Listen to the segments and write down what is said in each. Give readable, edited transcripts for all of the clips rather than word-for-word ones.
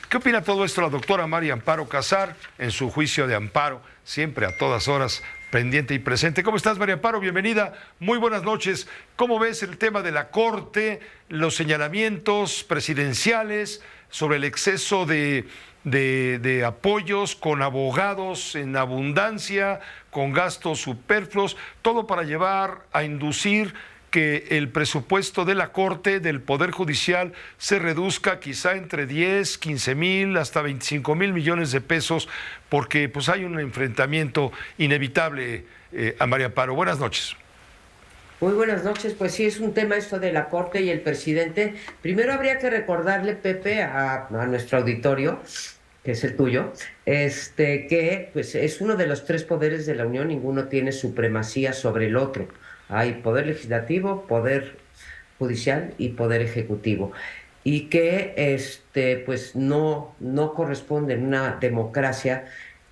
¿Qué opina todo esto la doctora María Amparo Casar en su juicio de amparo, siempre a todas horas pendiente y presente? ¿Cómo estás, María Amparo? Bienvenida. Muy buenas noches. ¿Cómo ves el tema de la Corte, los señalamientos presidenciales sobre el exceso de apoyos con abogados en abundancia, con gastos superfluos, todo para llevar a inducir que el presupuesto de la Corte, del Poder Judicial, se reduzca quizá entre 10, 15 mil, hasta 25 mil millones de pesos, porque pues hay un enfrentamiento inevitable a María Amparo? Buenas noches. Muy buenas noches. Pues sí, es un tema esto de la Corte y el presidente. Primero habría que recordarle, Pepe, a nuestro auditorio, que es el tuyo, que pues es uno de los tres poderes de la Unión, ninguno tiene supremacía sobre el otro. Hay poder legislativo, poder judicial y poder ejecutivo. Y que pues no corresponde en una democracia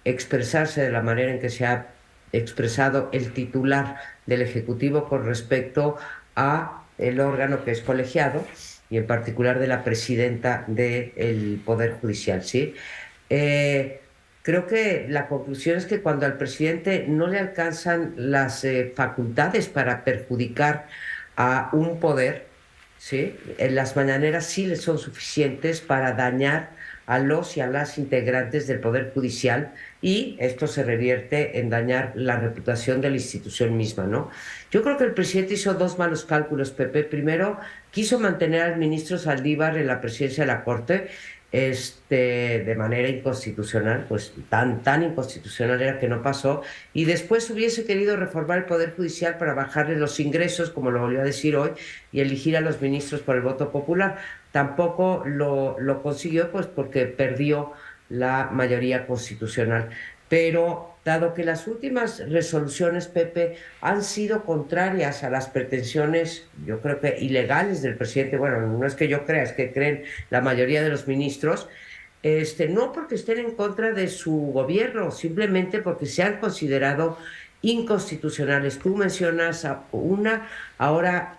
expresarse de la manera en que se ha expresado el titular del Ejecutivo con respecto a el órgano que es colegiado y en particular de la presidenta del Poder Judicial, ¿sí? Creo que la conclusión es que cuando al presidente no le alcanzan las facultades para perjudicar a un poder, ¿sí? Las mañaneras sí le son suficientes para dañar a los y a las integrantes del Poder Judicial, y esto se revierte en dañar la reputación de la institución misma, ¿no? Yo creo que el presidente hizo dos malos cálculos, Pepe. Primero, quiso mantener al ministro Saldívar en la presidencia de la Corte, de manera inconstitucional, pues tan inconstitucional era que no pasó, y después hubiese querido reformar el Poder Judicial para bajarle los ingresos, como lo volvió a decir hoy, y elegir a los ministros por el voto popular. Tampoco lo consiguió, pues porque perdió la mayoría constitucional. Pero dado que las últimas resoluciones, Pepe, han sido contrarias a las pretensiones, yo creo que ilegales del presidente, bueno, no es que yo crea, es que creen la mayoría de los ministros, no porque estén en contra de su gobierno, simplemente porque se han considerado inconstitucionales. Tú mencionas a una, ahora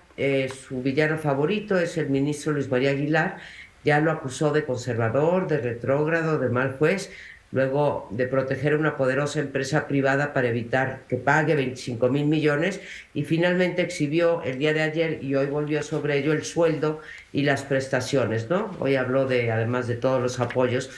su villano favorito es el ministro Luis María Aguilar, ya lo acusó de conservador, de retrógrado, de mal juez, luego de proteger a una poderosa empresa privada para evitar que pague 25 mil millones, y finalmente exhibió el día de ayer y hoy volvió sobre ello el sueldo y las prestaciones, ¿no? Hoy habló además de todos los apoyos.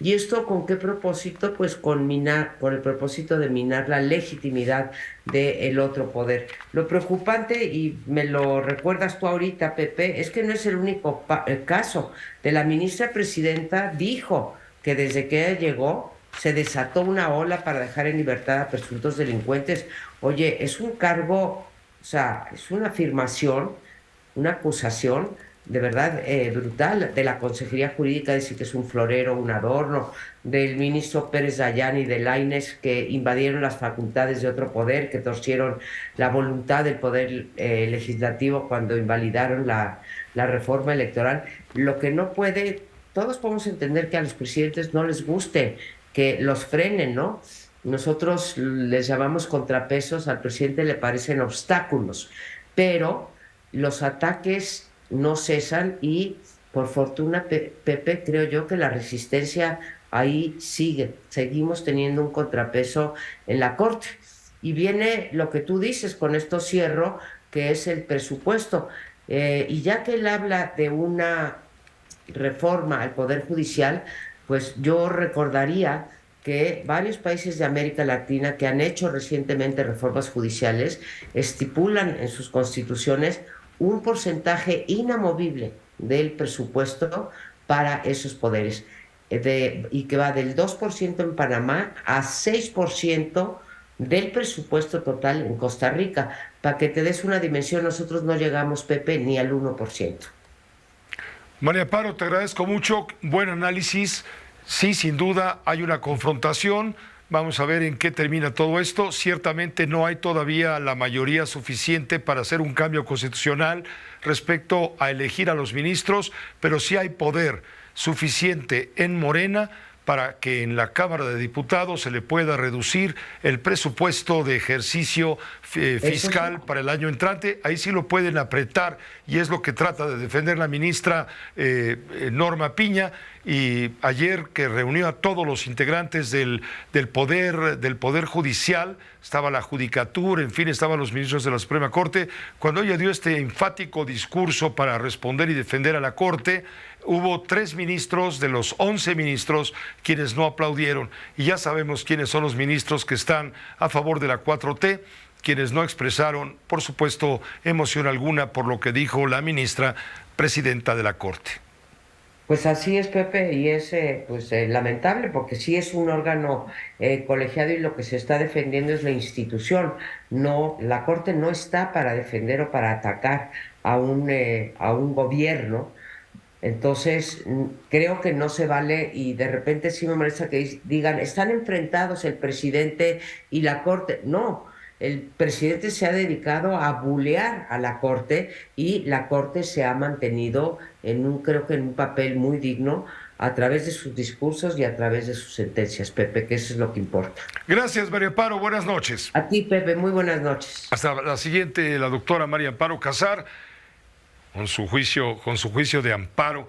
¿Y esto con qué propósito? Pues con el propósito de minar la legitimidad del otro poder. Lo preocupante, y me lo recuerdas tú ahorita, Pepe, es que no es el único caso. De la ministra presidenta dijo que desde que ella llegó se desató una ola para dejar en libertad a presuntos delincuentes. Oye, es un cargo, o sea, es una afirmación, una acusación de verdad brutal de la Consejería Jurídica, decir que es un florero, un adorno, del ministro Pérez Dayán y de Lainez, que invadieron las facultades de otro poder, que torcieron la voluntad del poder legislativo cuando invalidaron la reforma electoral. Lo que no puede, todos podemos entender que a los presidentes no les guste que los frenen, ¿no? Nosotros les llamamos contrapesos, al presidente le parecen obstáculos, pero los ataques no cesan y por fortuna, Pepe, creo yo que la resistencia ahí sigue. Seguimos teniendo un contrapeso en la Corte. Y viene lo que tú dices, con esto cierro, que es el presupuesto. Y ya que él habla de una reforma al Poder Judicial, pues yo recordaría que varios países de América Latina que han hecho recientemente reformas judiciales estipulan en sus constituciones un porcentaje inamovible del presupuesto para esos poderes, y que va del 2% en Panamá a 6% del presupuesto total en Costa Rica. Para que te des una dimensión, nosotros no llegamos, Pepe, ni al 1%. María Amparo, te agradezco mucho. Buen análisis. Sí, sin duda hay una confrontación. Vamos a ver en qué termina todo esto. Ciertamente no hay todavía la mayoría suficiente para hacer un cambio constitucional respecto a elegir a los ministros, pero sí hay poder suficiente en Morena para que en la Cámara de Diputados se le pueda reducir el presupuesto de ejercicio fiscal para el año entrante. Ahí sí lo pueden apretar y es lo que trata de defender la ministra Norma Piña. y ayer que reunió a todos los integrantes del poder judicial, estaba la judicatura, en fin, estaban los ministros de la Suprema Corte, cuando ella dio este enfático discurso para responder y defender a la Corte, hubo 3 ministros de los 11 ministros quienes no aplaudieron, y ya sabemos quiénes son los ministros que están a favor de la 4T, quienes no expresaron, por supuesto, emoción alguna por lo que dijo la ministra presidenta de la Corte. Pues así es, Pepe, y es lamentable porque sí es un órgano colegiado y lo que se está defendiendo es la institución. No, la Corte no está para defender o para atacar a un gobierno. Entonces, creo que no se vale y de repente sí me molesta que digan, están enfrentados el presidente y la Corte. No, el presidente se ha dedicado a bulear a la Corte y la Corte se ha mantenido creo que en un papel muy digno a través de sus discursos y a través de sus sentencias, Pepe, que eso es lo que importa. Gracias, María Amparo, buenas noches. A ti, Pepe, muy buenas noches. Hasta la siguiente, la doctora María Amparo Casar, con su juicio de amparo.